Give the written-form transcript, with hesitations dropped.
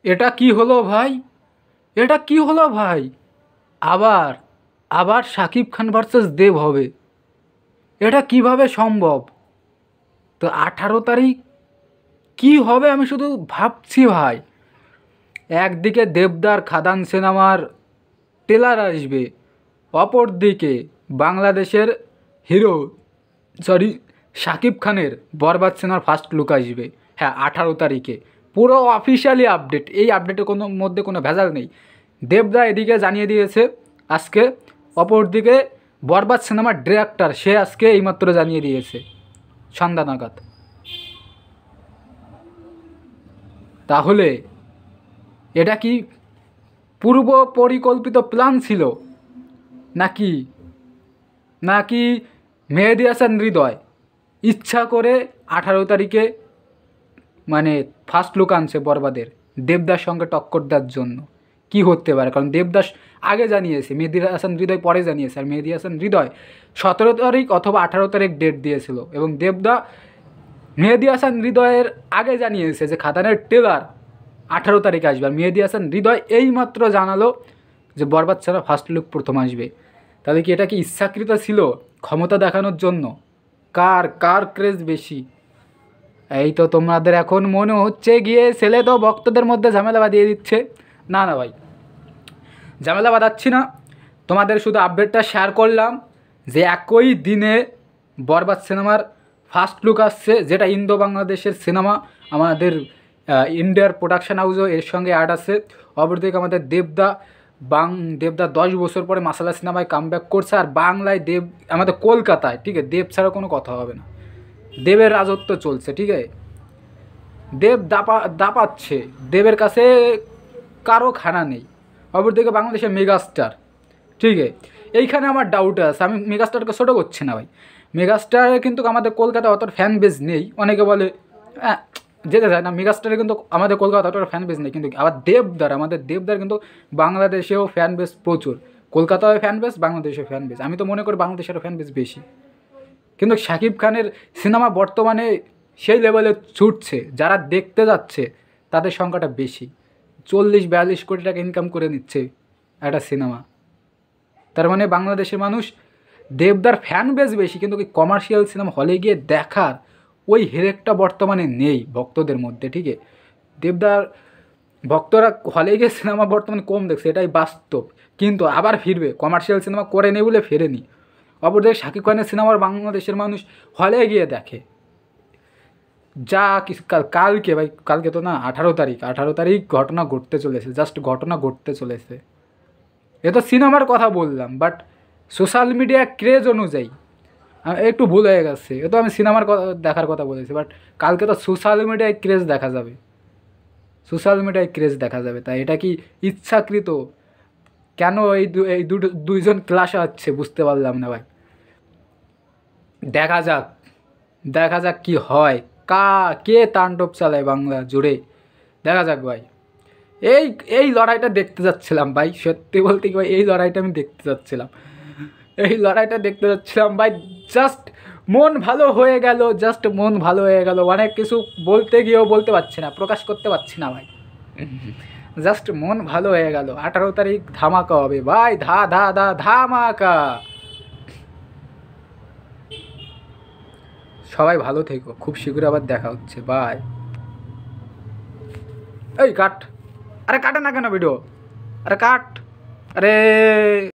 এটা কি হলো ভাই? এটা কি হলো ভাই? আবার আবার শাকিব খান ভার্সেস দেব হবে। এটা কিভাবে সম্ভব? তো 18 তারিখ কি হবে আমি শুধু ভাবছি ভাই। একদিকে দেবদার খাদান সিনেমার ট্রেলার আসবে, অপরদিকে বাংলাদেশের হিরো সরি শাকিব খানের বরবাদ সিনেমার ফার্স্ট লুক আসবে। হ্যাঁ, 18 তারিখে পুরো অফিসিয়ালি আপডেট। এই আপডেটের কোনো মধ্যে কোনো ভেজাল নেই। দেবদা এদিকে জানিয়ে দিয়েছে আজকে, অপরদিকে বরবাদ সিনেমার ডিরেক্টর সে আজকে এইমাত্র জানিয়ে দিয়েছে সন্ধ্যা নাগাদ। তাহলে এটা কি পূর্ব পরিকল্পিত প্ল্যান ছিল, নাকি নাকি মেহেদী হাসান হৃদয় ইচ্ছা করে 18 তারিখে মানে ফার্স্ট লুক আনছে বরবাদের দেবদাস সঙ্গে টক্কর দেওয়ার জন্য? কি হতে পারে? কারণ দেবদাস আগে জানিয়েছে, মেহেদী হাসান হৃদয় পরে জানিয়েছে। আর মেহেদী হাসান হৃদয় 17 তারিখ অথবা 18 তারিখ ডেট দিয়েছিল, এবং দেবদা মেহেদী হাসান হৃদয়ের আগে জানিয়েছে যে খাদানের ট্রেলার 18 তারিখে আসবে। আর মেহেদী হাসান হৃদয় এইমাত্র জানালো যে বরবাদ ছাড়া ফার্স্ট লুক প্রথম আসবে। তাহলে কি এটা কি ইচ্ছাকৃত ছিল ক্ষমতা দেখানোর জন্য? কার কার ক্রেজ বেশি? এই তো তোমাদের এখন মনে হচ্ছে গিয়ে ছেলে তো ভক্তদের মধ্যে ঝামেলা বাঁধিয়ে দিচ্ছে। না না ভাই, ঝামেলা বাঁধাচ্ছি না, তোমাদের শুধু আপডেটটা শেয়ার করলাম যে একই দিনে বরবাদ সিনেমার ফার্স্ট লুক আসছে, যেটা ইন্দো বাংলাদেশের সিনেমা। আমাদের ইন্ডিয়ার প্রোডাকশন হাউসও এর সঙ্গে অ্যাড আছে। অপরদিকে আমাদের দেবদা 10 বছর পরে মাসালা সিনেমায় কামব্যাক করছে। আর বাংলায় আমাদের কলকাতায়, ঠিক আছে, দেব ছাড়া কোনো কথা হবে না। দেবের রাজত্ব চলছে, ঠিক আছে, দেব দাপাচ্ছে, দেবের কাছে কারো খানা নেই। অপরদিকে বাংলাদেশের মেগাস্টার, ঠিক আছে, এইখানে আমার ডাউট আছে। আমি মেগাস্টারকে ছোটো করছি না ভাই, মেগাস্টারের কিন্তু আমাদের কলকাতায় অত ফ্যান বেস নেই। অনেকে বলে হ্যাঁ যেতে চায় না, মেগাস্টারের কিন্তু আমাদের কলকাতা অতটা ফ্যান বেস নেই। কিন্তু আবার আমাদের দেবদার কিন্তু বাংলাদেশেও ফ্যান বেস প্রচুর। কলকাতায় ফ্যান বেস, বাংলাদেশেও ফ্যান বেস। আমি তো মনে করি বাংলাদেশেরও ফ্যান বেস বেশি। কিন্তু শাকিব খানের সিনেমা বর্তমানে সেই লেভেলে ছুটছে, যারা দেখতে যাচ্ছে তাদের সংখ্যাটা বেশি। 40-42 কোটি টাকা ইনকাম করে নিচ্ছে একটা সিনেমা। তার মানে বাংলাদেশের মানুষ দেবদার ফ্যান বেস বেশি, কিন্তু ওই কমার্শিয়াল সিনেমা হলে গিয়ে দেখার ওই হেরেকটা বর্তমানে নেই ভক্তদের মধ্যে, ঠিক আছে। দেবদার ভক্তরা হলে গিয়ে সিনেমা বর্তমানে কম দেখছে, এটাই বাস্তব। কিন্তু আবার ফিরবে, কমার্শিয়াল সিনেমা করে নেই বলে ফেরেনি। অপরদিকে শাকিব খানের সিনেমার বাংলাদেশের মানুষ হলে গিয়ে দেখে। যা কিছু কালকে ভাই, কালকে তো না, 18 তারিখ ঘটনা ঘটতে চলেছে, জাস্ট ঘটনা ঘটতে চলেছে। এ তো সিনেমার কথা বললাম, বাট সোশ্যাল মিডিয়া ক্রেজ অনুযায়ী একটু ভুল হয়ে গেছে। এ তো আমি সিনেমার কথা দেখার কথা বলেছি, বাট কালকে তো সোশ্যাল মিডিয়ায় ক্রেজ দেখা যাবে, সোশ্যাল মিডিয়ায় ক্রেজ দেখা যাবে। তাই এটা কি ইচ্ছাকৃত? কেন এই দুইজন ক্লাস হচ্ছে বুঝতে পারলাম না ভাই। দেখা যাক, দেখা যাক কি হয়, কে তাণ্ডব চালায় বাংলা জুড়ে, দেখা যাক ভাই। এই এই লড়াইটা দেখতে যাচ্ছিলাম ভাই, সত্যি বলতে কি ভাই, এই লড়াইটা আমি দেখতে যাচ্ছিলাম, ভাই। জাস্ট মন ভালো হয়ে গেল, অনেক কিছু বলতে গিয়েও বলতে পারছি না, প্রকাশ করতে পারছি না ভাই। জাস্ট মন ভালো হয়ে গেল। 18 তারিখ ধামাকা হবে ভাই, ধামাকা। সবাই ভালো থেকো, খুব শীঘ্রই আবার দেখা হচ্ছে, বাই। এই কাট, আরে কাটে না কেন ভিডিও? আরে কাট, আরে।